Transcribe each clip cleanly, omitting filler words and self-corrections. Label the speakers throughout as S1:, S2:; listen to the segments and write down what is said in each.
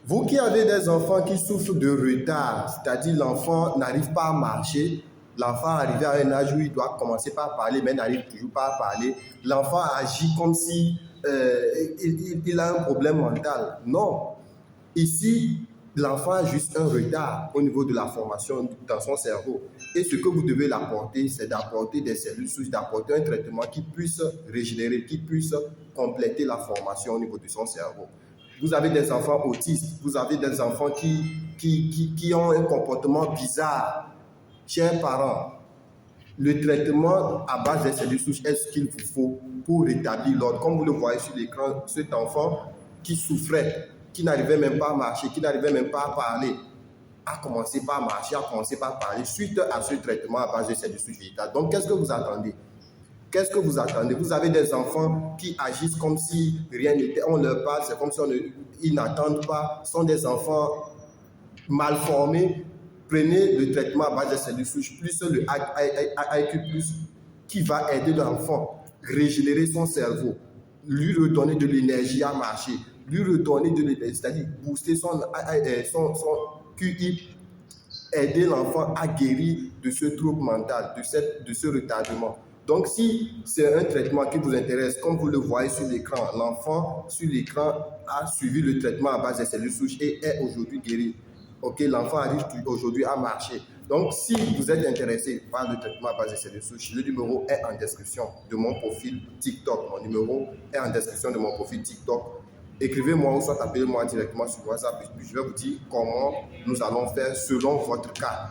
S1: Vous qui avez des enfants qui souffrent de retard, c'est-à-dire l'enfant n'arrive pas à marcher, l'enfant arrive à un âge où il doit commencer par parler, mais n'arrive toujours pas à parler, l'enfant agit comme si il a un problème mental. Non. Ici, l'enfant a juste un retard au niveau de la formation dans son cerveau. Et ce que vous devez l'apporter, c'est d'apporter des cellules souches, d'apporter un traitement qui puisse régénérer, qui puisse compléter la formation au niveau de son cerveau. Vous avez des enfants autistes, vous avez des enfants qui ont un comportement bizarre. Chers parents, le traitement à base des cellules souches est ce qu'il vous faut pour rétablir l'ordre. Comme vous le voyez sur l'écran, cet enfant qui souffrait, qui n'arrivait même pas à marcher, qui n'arrivait même pas à parler, a commencé par marcher, a commencé par parler suite à ce traitement à base de cellules souches végétales. Donc, qu'est-ce que vous attendez? Qu'est-ce que vous attendez? Vous avez des enfants qui agissent comme si rien n'était. On leur parle, c'est comme si ils n'attendent pas. Ce sont des enfants mal formés. Prenez le traitement à base de cellules souches plus le IQ+, qui va aider l'enfant à régénérer son cerveau, lui redonner de l'énergie à marcher, lui redonner de l'énergie, c'est-à-dire booster son QI, aider l'enfant à guérir de ce trouble mental, de ce retardement. Donc, si c'est un traitement qui vous intéresse, comme vous le voyez sur l'écran, l'enfant sur l'écran a suivi le traitement à base des cellules souches et est aujourd'hui guéri. Ok, l'enfant arrive aujourd'hui à marcher. Donc, si vous êtes intéressé par le traitement à base des cellules souches, le numéro est en description de mon profil TikTok. Mon numéro est en description de mon profil TikTok. Écrivez-moi ou soit appelez-moi directement sur WhatsApp et puis je vais vous dire comment nous allons faire selon votre cas.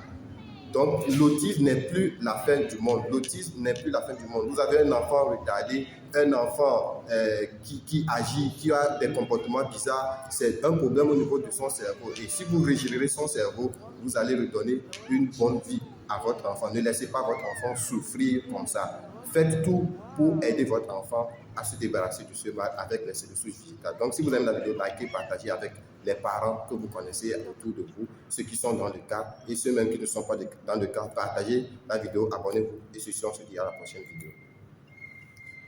S1: Donc, l'autisme n'est plus la fin du monde. L'autisme n'est plus la fin du monde. Vous avez un enfant retardé, un enfant qui agit, qui a des comportements bizarres. C'est un problème au niveau de son cerveau. Et si vous régénérez son cerveau, vous allez redonner une bonne vie à votre enfant. Ne laissez pas votre enfant souffrir comme ça. Faites tout pour aider votre enfant à se débarrasser de ce mal avec les cellules souches végétales. Donc, si vous aimez la vidéo, likez, partagez avec les parents que vous connaissez autour de vous, ceux qui sont dans le cas et ceux même qui ne sont pas dans le cas. Partagez la vidéo, abonnez-vous et ceci, on se dit à la prochaine vidéo.